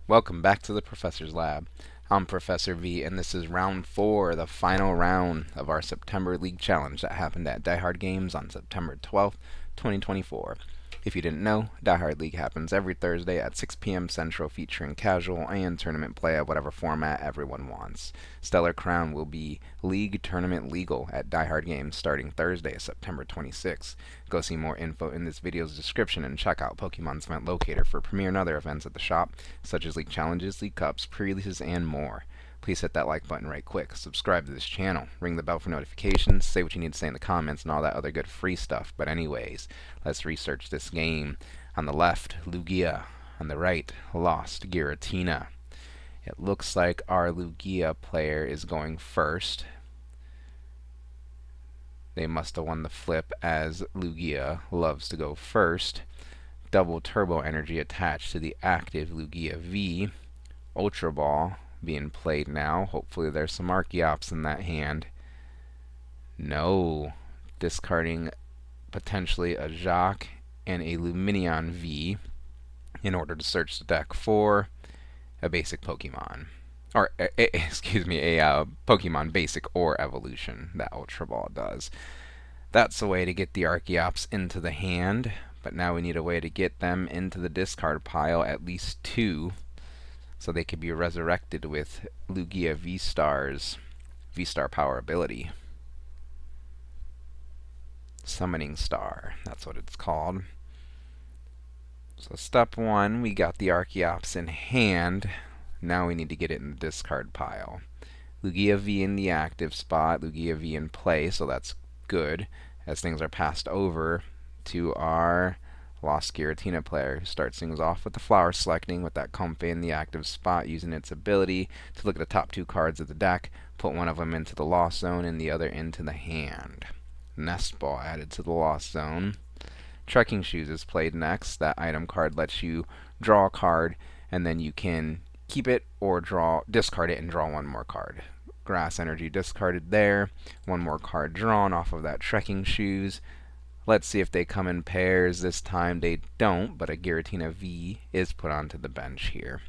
Welcome back to the Professor's Lab. I'm Professor V, and this is round 4, the final round of our September League Challenge that happened at Die Hard Games on September 12th, 2024. If you didn't know, Die Hard League happens every Thursday at 6 p.m. Central, featuring casual and tournament play at whatever format everyone wants. Stellar Crown will be League Tournament legal at Die Hard Games starting Thursday, September 26th. Go see more info in this video's description and check out Pokemon's event locator for premiere and other events at the shop, such as League Challenges, League Cups, pre-releases, and more. Please hit that like button right quick, subscribe to this channel, ring the bell for notifications, say what you need to say in the comments, and all that other good free stuff. But anyways, let's research this game. On the left, Lugia. On the right, Lost Giratina. It looks like our Lugia player is going first. They must have won the flip, as Lugia loves to go first. Double turbo energy attached to the active Lugia V. Ultra Ball being played now. Hopefully there's some Archeops in that hand. No. Discarding potentially a Jacques and a Lumineon V in order to search the deck for a basic Pokemon. Or, excuse me, a Pokemon basic or evolution that Ultra Ball does. That's a way to get the Archeops into the hand, but now we need a way to get them into the discard pile, at least 2, so they could be resurrected with Lugia V-Star's V-Star power ability. Summoning Star, that's what it's called. So step 1, we got the Archeops in hand. Now we need to get it in the discard pile. Lugia V in the active spot, Lugia V in play, so that's good, as things are passed over to our Lost Giratina player, who starts things off with the flower selecting with that Comfey in the active spot, using its ability to look at the top 2 cards of the deck, put one of them into the Lost Zone and the other into the hand. Nest Ball added to the Lost Zone. Trekking Shoes is played next. That item card lets you draw a card, and then you can keep it or discard it and draw one more card. Grass Energy discarded there. One more card drawn off of that Trekking Shoes. Let's see if they come in pairs. This time they don't, but a Giratina V is put onto the bench here.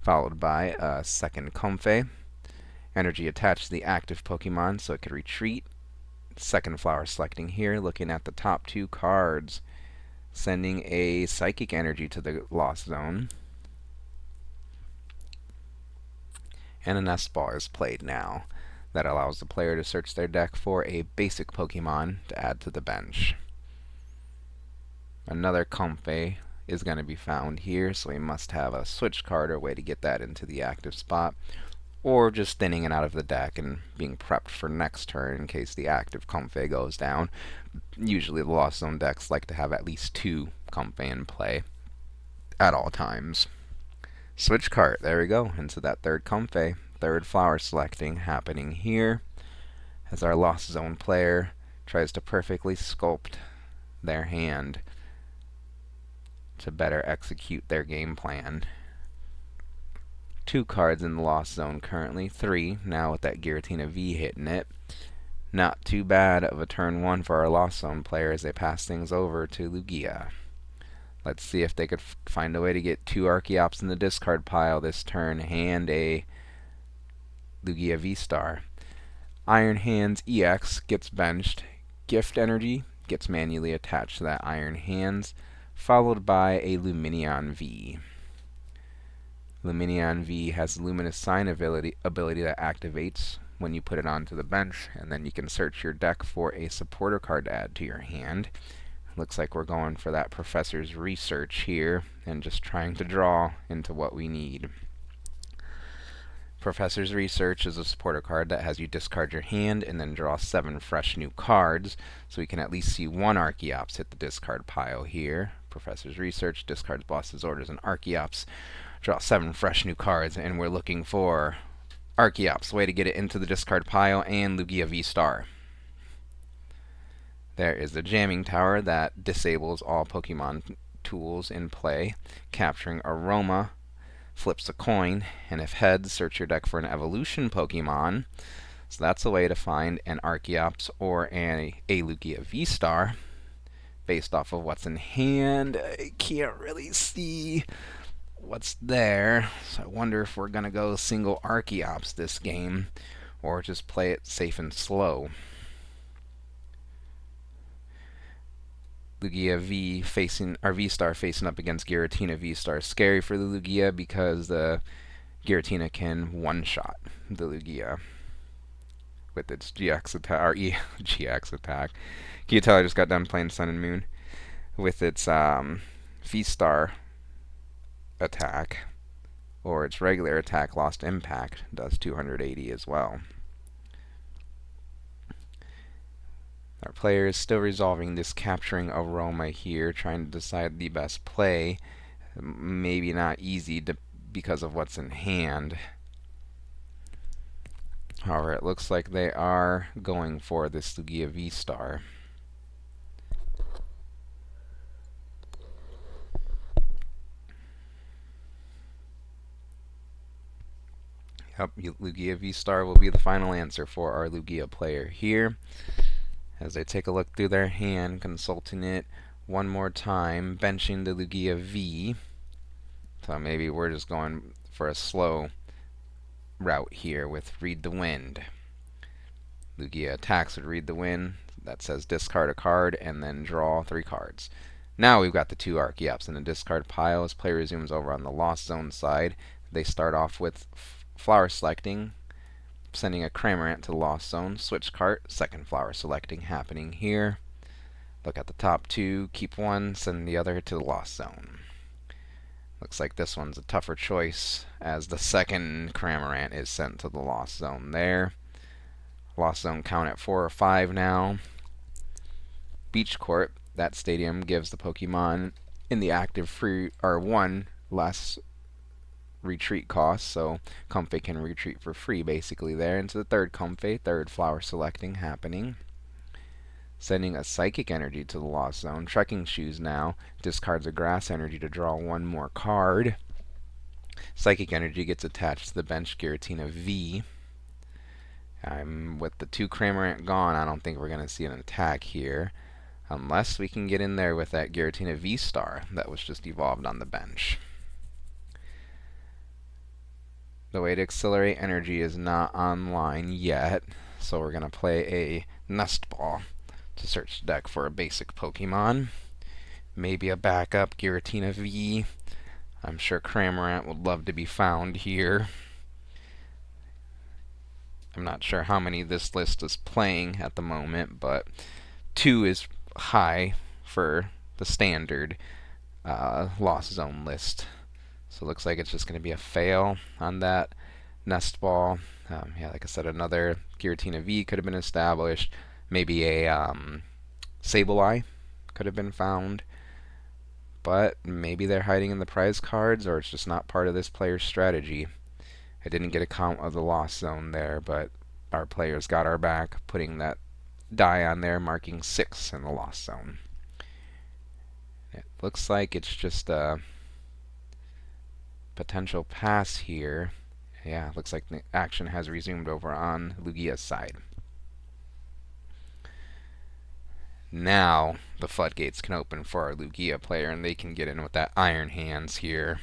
Followed by a second Comfey. Energy attached to the active Pokemon so it could retreat. Second flower selecting here, looking at the top 2 cards. Sending a Psychic Energy to the Lost Zone. And a Nest Ball is played now. That allows the player to search their deck for a basic Pokemon to add to the bench. Another Comfey is going to be found here, so we must have a switch card or way to get that into the active spot, or just thinning it out of the deck and being prepped for next turn in case the active Comfey goes down. Usually the Lost Zone decks like to have at least 2 Comfey in play at all times. Switch card, there we go, into that third Comfey. Third flower selecting happening here as our Lost Zone player tries to perfectly sculpt their hand to better execute their game plan. 2 cards in the Lost Zone currently, 3 now with that Giratina V hitting it. Not too bad of a turn 1 for our Lost Zone player as they pass things over to Lugia. Let's see if they could find a way to get 2 Archeops in the discard pile this turn and a Lugia V-Star. Iron Hands EX gets benched. Gift Energy gets manually attached to that Iron Hands, followed by a Lumineon V. Lumineon V has Luminous Sign ability that activates when you put it onto the bench, and then you can search your deck for a supporter card to add to your hand. Looks like we're going for that Professor's Research here and just trying to draw into what we need. Professor's Research is a supporter card that has you discard your hand and then draw 7 fresh new cards, so we can at least see 1 Archeops hit the discard pile here. Professor's Research discards Boss's Orders and Archeops. Draw 7 fresh new cards, and we're looking for Archeops, way to get it into the discard pile, and Lugia V-Star. There is the Jamming Tower that disables all Pokemon tools in play. Capturing Aroma flips a coin, and if heads, search your deck for an evolution Pokemon. So that's a way to find an Archeops or a Lugia V-Star. based off of what's in hand. I can't really see what's there, so I wonder if we're going to go single Archeops this game or just play it safe and slow. Lugia V facing, or V-Star facing up against Giratina V-Star. Scary for the Lugia because the Giratina can one-shot the Lugia with its GX attack, or GX attack. Can you tell I just got done playing Sun and Moon? With its V-Star attack, or its regular attack, Lost Impact, does 280 as well. Our player is still resolving this capturing aroma here, trying to decide the best play. Maybe not easy because of what's in hand. However, it looks like they are going for this Lugia V-Star. Yep, Lugia V-Star will be the final answer for our Lugia player here. As they take a look through their hand, consulting it one more time, benching the Lugia V. So maybe we're just going for a slow route here with Read the Wind. Lugia attacks with Read the Wind. That says discard a card and then draw 3 cards. Now we've got the 2 Archeops in the discard pile. As play resumes over on the Lost Zone side, they start off with flower selecting, sending a Cramorant to the Lost Zone. Switch cart, second flower selecting happening here. Look at the top 2, keep one, send the other to the Lost Zone. Looks like this one's a tougher choice, as the second Cramorant is sent to the Lost Zone there. Lost Zone count at 4 or 5 now. Beach Court, that stadium gives the Pokemon in the active free, or 1 less retreat cost, so Comfey can retreat for free basically there into the third Comfey, third flower selecting happening. Sending a Psychic Energy to the Lost Zone. Trekking Shoes now discards a Grass Energy to draw 1 more card. Psychic Energy gets attached to the bench Giratina V. With the 2 Cramorant gone, I don't think we're going to see an attack here, unless we can get in there with that Giratina V-Star that was just evolved on the bench. The way to accelerate energy is not online yet, so we're going to play a Nest Ball to search the deck for a basic Pokemon. Maybe a backup Giratina V. I'm sure Cramorant would love to be found here. I'm not sure how many this list is playing at the moment, but 2 is high for the standard Lost Zone list. So it looks like it's just going to be a fail on that Nest Ball. Yeah, like I said, another Giratina V could have been established. Maybe a Sableye could have been found. But maybe they're hiding in the prize cards, or it's just not part of this player's strategy. I didn't get a count of the Lost Zone there, but our players got our back, putting that die on there, marking 6 in the Lost Zone. It looks like it's just a potential pass here. Yeah, looks like the action has resumed over on Lugia's side. Now the floodgates can open for our Lugia player, and they can get in with that Iron Hands here.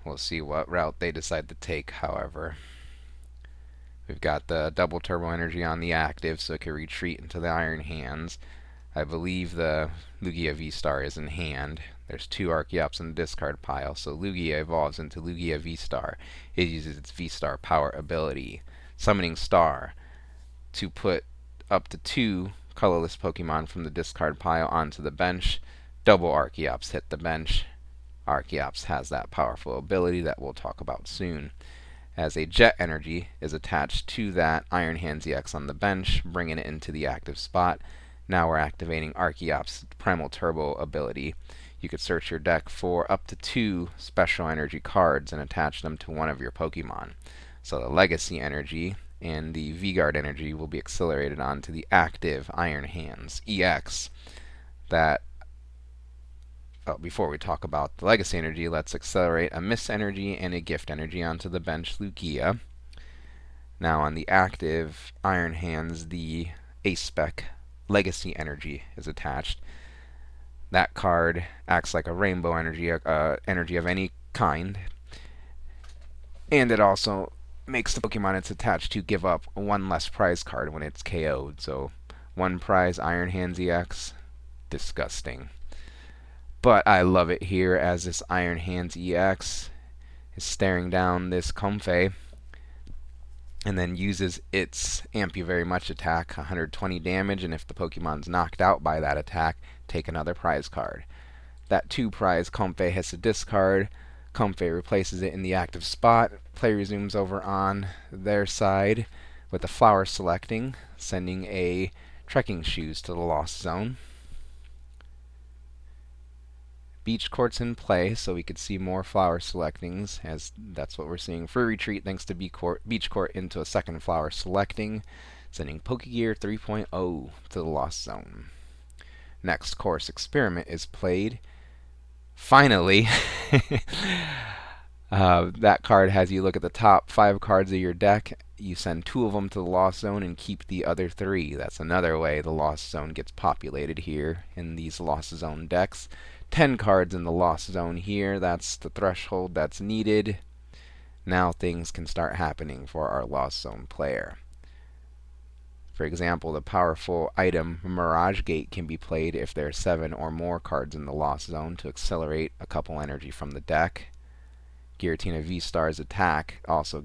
We'll see what route they decide to take, however. We've got the double turbo energy on the active, so it can retreat into the Iron Hands. I believe the Lugia V-Star is in hand. There's 2 Archeops in the discard pile, so Lugia evolves into Lugia V-Star. It uses its V-Star power ability, Summoning Star, to put up to 2 colorless Pokemon from the discard pile onto the bench. Double Archeops hit the bench. Archeops has that powerful ability that we'll talk about soon. As a Jet Energy is attached to that Iron Hands EX on the bench, bringing it into the active spot. Now we're activating Archeops' Primal Turbo ability. You could search your deck for up to 2 special energy cards and attach them to one of your Pokemon. So the Legacy Energy and the V-Guard Energy will be accelerated onto the active Iron Hands EX. Before we talk about the Legacy Energy, let's accelerate a Miss Energy and a Gift Energy onto the bench Lugia. Now on the active Iron Hands, the Ace Spec Legacy Energy is attached. That card acts like a rainbow energy, energy of any kind, and it also makes the Pokemon it's attached to give up one less prize card when it's KO'd. So, one prize Iron Hands EX, disgusting. But I love it here as this Iron Hands EX is staring down this Comfey and then uses its Amp You Very Much attack, 120 damage, and if the Pokemon's knocked out by that attack, take another prize card. That 2 prize Comfey has to discard. Comfey replaces it in the active spot. Play resumes over on their side with the flower selecting, sending a trekking shoes to the Lost Zone. Beach Court's in play, so we could see more flower selectings, as that's what we're seeing. Free retreat thanks to Beach Court into a second flower selecting, sending Pokegear 3.0 to the Lost Zone. Next course experiment is played. Finally, that card has you look at the top 5 cards of your deck. You send 2 of them to the Lost Zone and keep the other 3. That's another way the Lost Zone gets populated here in these Lost Zone decks. 10 cards in the Lost Zone here. That's the threshold that's needed. Now things can start happening for our Lost Zone player. For example, the powerful item Mirage Gate can be played if there are 7 or more cards in the Lost Zone to accelerate a couple energy from the deck. Giratina V-Star's attack also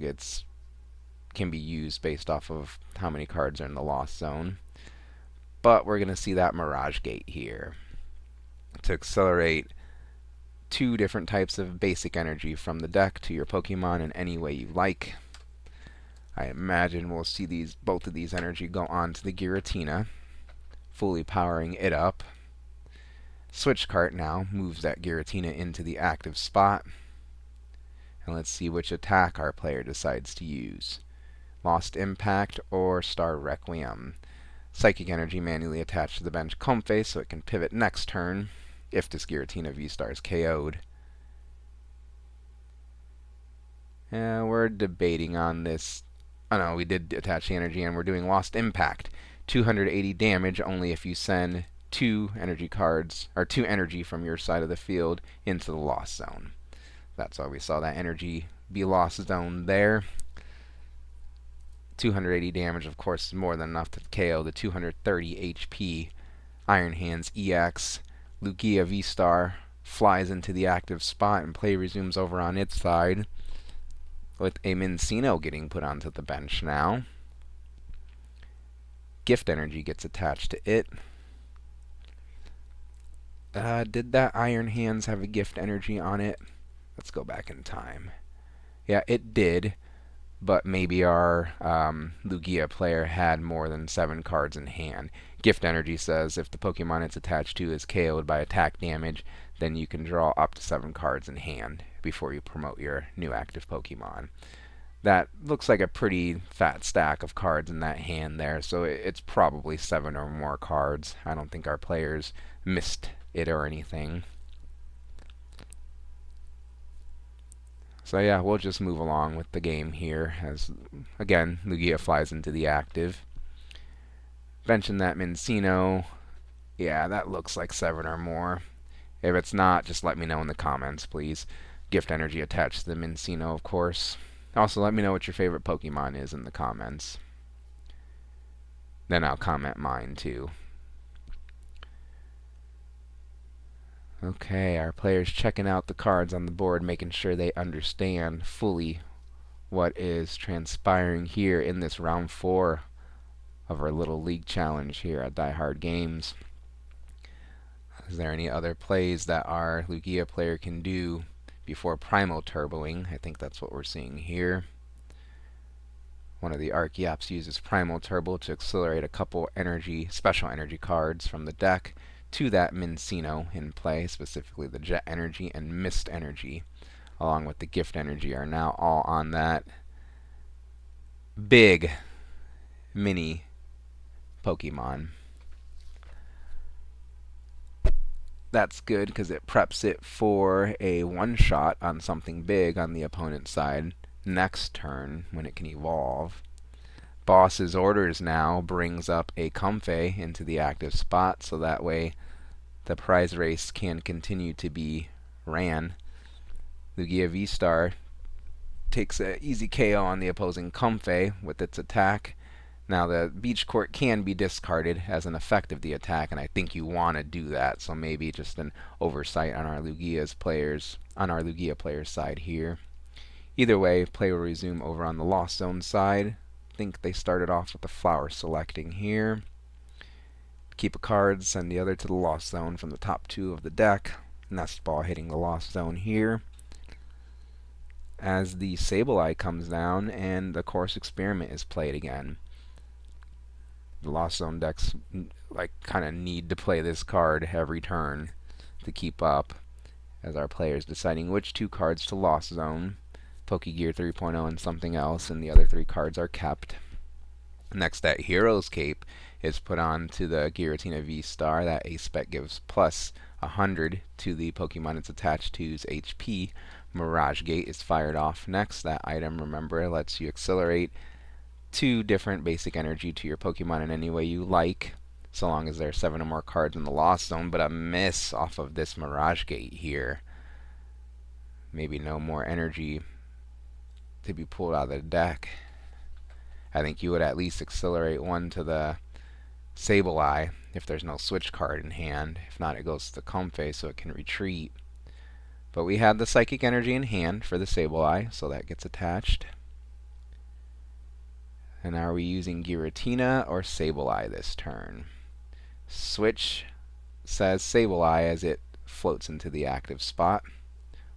can be used based off of how many cards are in the Lost Zone. But we're going to see that Mirage Gate here to accelerate 2 different types of basic energy from the deck to your Pokemon in any way you like. I imagine we'll see both of these energy go on to the Giratina, fully powering it up. Switch Cart now moves that Giratina into the active spot. And let's see which attack our player decides to use. Lost Impact or Star Requiem. Psychic Energy manually attached to the bench Comfey so it can pivot next turn if this Giratina V-Star is KO'd. We're debating on this. Oh no, we did attach the energy and we're doing Lost Impact. 280 damage only if you send 2 energy cards, or 2 energy from your side of the field into the Lost Zone. That's why we saw that energy be Lost Zone there. 280 damage, of course, is more than enough to KO the 230 HP Iron Hands EX. Lugia V-Star flies into the active spot and play resumes over on its side, with a Minccino getting put onto the bench now. Gift Energy gets attached to it. Did that Iron Hands have a Gift Energy on it? Let's go back in time. Yeah, it did, but maybe our Lugia player had more than 7 cards in hand. Gift Energy says if the Pokemon it's attached to is KO'd by attack damage, then you can draw up to 7 cards in hand before you promote your new active Pokemon. That looks like a pretty fat stack of cards in that hand there, so it's probably 7 or more cards. I don't think our players missed it or anything. So yeah, we'll just move along with the game here as, again, Lugia flies into the active. Benching that Minccino. Yeah, that looks like 7 or more. If it's not, just let me know in the comments, please. Gift Energy attached to the Minccino, of course. Also, let me know what your favorite Pokemon is in the comments. Then I'll comment mine, too. Okay, our player's checking out the cards on the board, making sure they understand fully what is transpiring here in this round 4 of our little league challenge here at Die Hard Games. Is there any other plays that our Lugia player can do before Primal Turboing? I think that's what we're seeing here. One of the Archeops uses Primal Turbo to accelerate a couple special energy cards from the deck to that Minccino in play, specifically the Jet Energy and Mist Energy, along with the Gift Energy, are now all on that big mini Pokemon. That's good because it preps it for a one-shot on something big on the opponent's side next turn when it can evolve. Boss's orders now brings up a Comfey into the active spot, so that way the prize race can continue to be ran. Lugia V-Star takes an easy KO on the opposing Comfey with its attack. Now the Beach Court can be discarded as an effect of the attack, and I think you want to do that. So maybe just an oversight on our Lugia player's side here. Either way, play will resume over on the Lost Zone side. I think they started off with the flower selecting here. Keep a card, send the other to the Lost Zone from the top 2 of the deck. Nest Ball hitting the Lost Zone here. As the Sableye comes down and the Course Experiment is played again. The Lost Zone decks kind of need to play this card every turn to keep up, as our players deciding which 2 cards to Lost Zone. Pokegear 3.0 and something else, and the other 3 cards are kept. Next, that Hero's Cape is put on to the Giratina V-Star. That A-Spec gives plus 100 to the Pokemon it's attached to's HP. Mirage Gate is fired off next. That item, remember, lets you accelerate 2 different basic energy to your Pokemon in any way you like, so long as there are 7 or more cards in the Lost Zone. But a miss off of this Mirage Gate here. Maybe no more energy to be pulled out of the deck. I think you would at least accelerate 1 to the Sableye if there's no switch card in hand. If not, it goes to the Comfey so it can retreat. But we had the Psychic Energy in hand for the Sableye, so that gets attached. And are we using Giratina or Sableye this turn? Switch says Sableye as it floats into the active spot,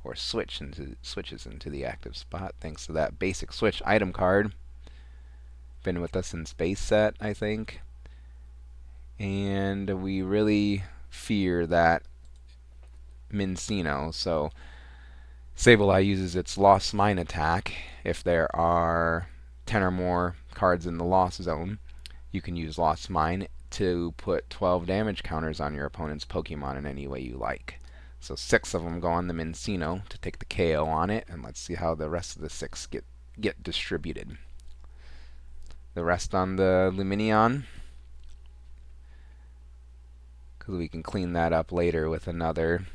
or switches into the active spot thanks to that basic switch item card. Been with us in Space Set, I think. And we really fear that Mincino, so Sableye uses its Lost Mine attack. If there are 10 or more cards in the Lost Zone, you can use Lost Mine to put 12 damage counters on your opponent's Pokemon in any way you like. So 6 of them go on the Mincino to take the KO on it, and let's see how the rest of the 6 get distributed. The rest on the Lumineon, because we can clean that up later with another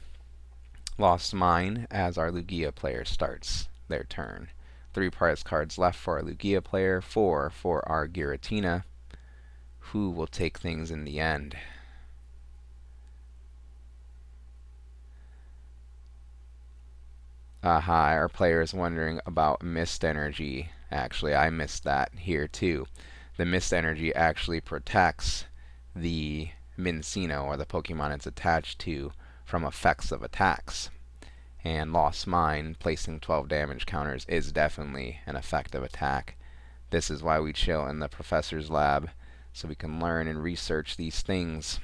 Lost Mine as our Lugia player starts their turn. 3 prize cards left for our Lugia player, 4 for our Giratina, who will take things in the end. Aha, our player is wondering about Mist Energy. Actually, I missed that here too. The Mist Energy actually protects the Mincino, or the Pokemon it's attached to, from effects of attacks. And Lost Mine, placing 12 damage counters, is definitely an effective attack. This is why we chill in the professor's lab, so we can learn and research these things.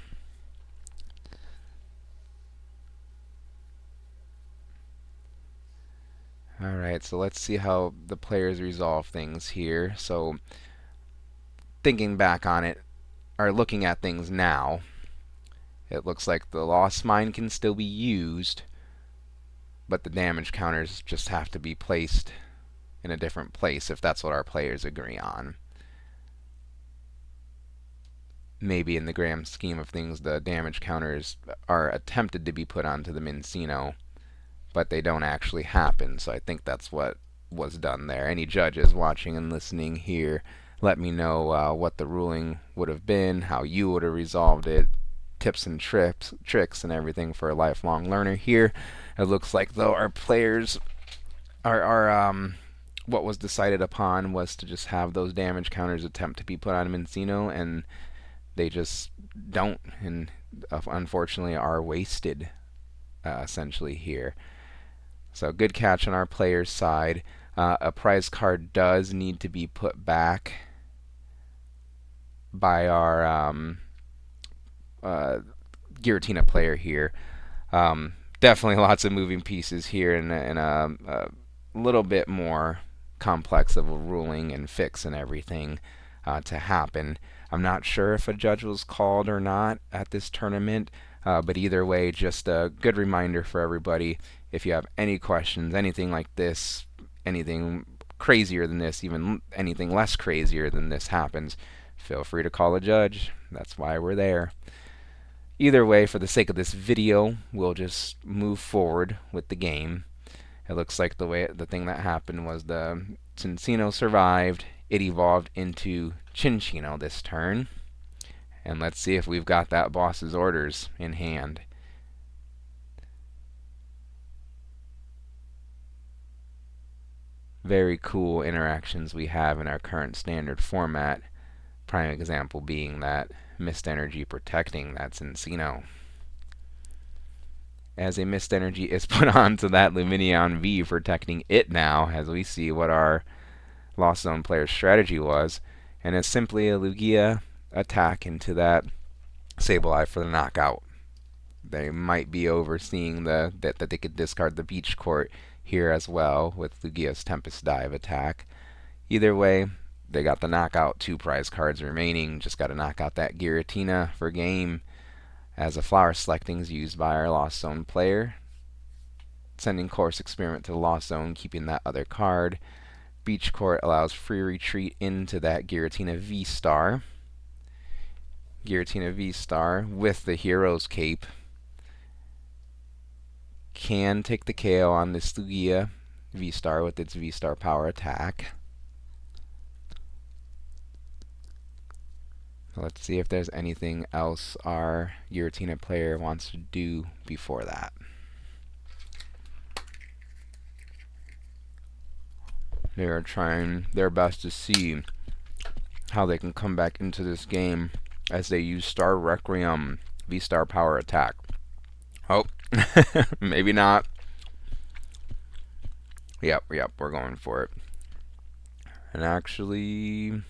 Alright, so let's see how the players resolve things here. So, thinking back on it, or looking at things now, it looks like the Lost Mine can still be used, but the damage counters just have to be placed in a different place if that's what our players agree on. Maybe in the grand scheme of things, the damage counters are attempted to be put onto the Mincino, but they don't actually happen, so I think that's what was done there. Any judges watching and listening here, let me know what the ruling would have been, how you would have resolved it, tips and tricks and everything for a lifelong learner here. It looks like, though, our players what was decided upon was to just have those damage counters attempt to be put on Mincino, and they just don't, and unfortunately are wasted essentially here. So good catch on our player's side. A prize card does need to be put back by our Giratina player here. Definitely lots of moving pieces here, and a little bit more complex of a ruling and fix and everything to happen. I'm not sure if a judge was called or not at this tournament, but either way, just a good reminder for everybody. If you have any questions, anything like this, anything crazier than this, even anything less crazier than this happens, feel free to call a judge. That's why we're there. Either way, for the sake of this video, we'll just move forward with the game. It looks like the thing that happened was the Cinccino survived. It evolved into Cinccino this turn. And let's see if we've got that boss's orders in hand. Very cool interactions we have in our current standard format. Prime example being that Mist Energy protecting that Cinccino. As a Mist Energy is put onto that Lumineon V protecting it now, as we see what our Lost Zone player's strategy was, and it's simply a Lugia attack into that Sableye for the knockout. They might be overseeing that they could discard the Beach Court here as well with Lugia's Tempest Dive attack. Either way, they got the knockout, 2 prize cards remaining. Just got to knock out that Giratina for game. As a flower selecting is used by our Lost Zone player. Sending Course Experiment to the Lost Zone, keeping that other card. Beach Court allows free retreat into that Giratina V-Star. Giratina V-Star with the Hero's Cape can take the KO on this Lugia V-Star with its V-Star power attack. Let's see if there's anything else our Giratina player wants to do before that. They are trying their best to see how they can come back into this game as they use Star Requiem V-Star power attack. Oh, maybe not. Yep, we're going for it. And actually,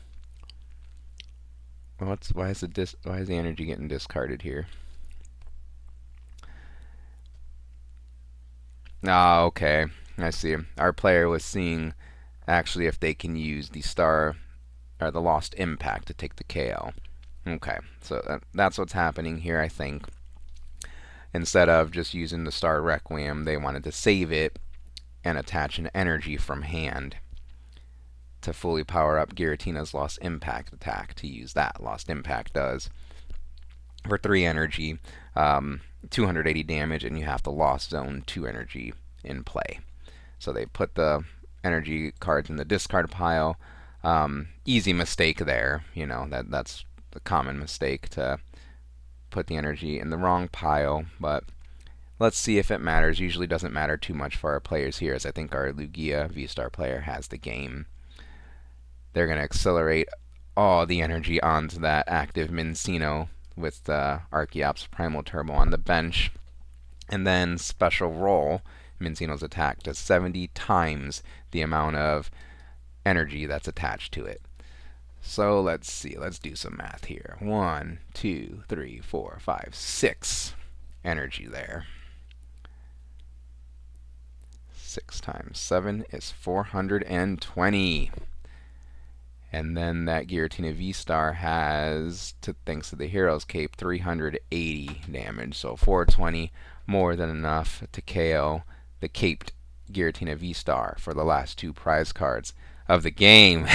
why is the energy getting discarded here? Ah, okay. I see. Our player was seeing actually if they can use the Star or the Lost Impact to take the KO. Okay, so that's what's happening here, I think. Instead of just using the Star Requiem, they wanted to save it and attach an energy from hand to fully power up Giratina's Lost Impact attack to use that. Lost Impact does for 3 energy, 280 damage, and you have to Lost Zone 2 energy in play. So they put the energy cards in the discard pile. Easy mistake there. You know, that's the common mistake, to put the energy in the wrong pile, but let's see if it matters. Usually doesn't matter too much for our players here, as I think our Lugia V-Star player has the game. They're going to accelerate all the energy onto that active Minccino with Archeops Primal Turbo on the bench, and then special roll Minccino's attack to 70 times the amount of energy that's attached to it. So let's see, let's do some math here. 1, 2, 3, 4, 5, 6 energy there. 6 times 7 is 420. And then that Giratina V-Star has, thanks to the Hero's Cape, 380 damage. So 420, more than enough to KO the caped Giratina V-Star for the last 2 prize cards of the game.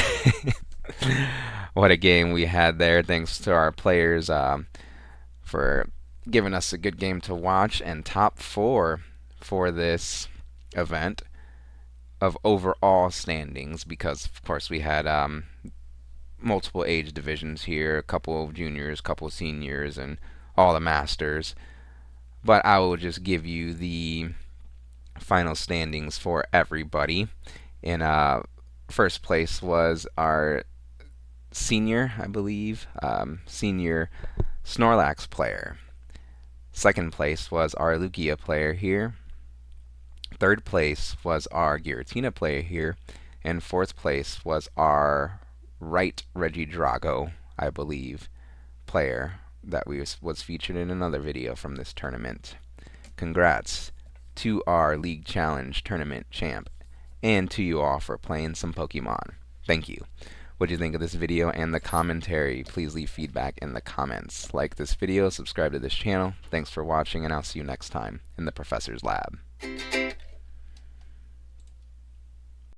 What a game we had there. Thanks to our players for giving us a good game to watch. And top 4 for this event of overall standings, because of course we had multiple age divisions here, a couple of juniors, a couple of seniors, and all the masters. But I will just give you the final standings for everybody. In first place was our senior, I believe, senior Snorlax player. Second place was our Lugia player here. Third place was our Giratina player here. And fourth place was our right Regidrago, I believe, player that was featured in another video from this tournament. Congrats to our League Challenge tournament champ, and to you all for playing some Pokemon. Thank you. What do you think of this video and the commentary? Please leave feedback in the comments. Like this video, subscribe to this channel. Thanks for watching, and I'll see you next time in the Professor's Lab.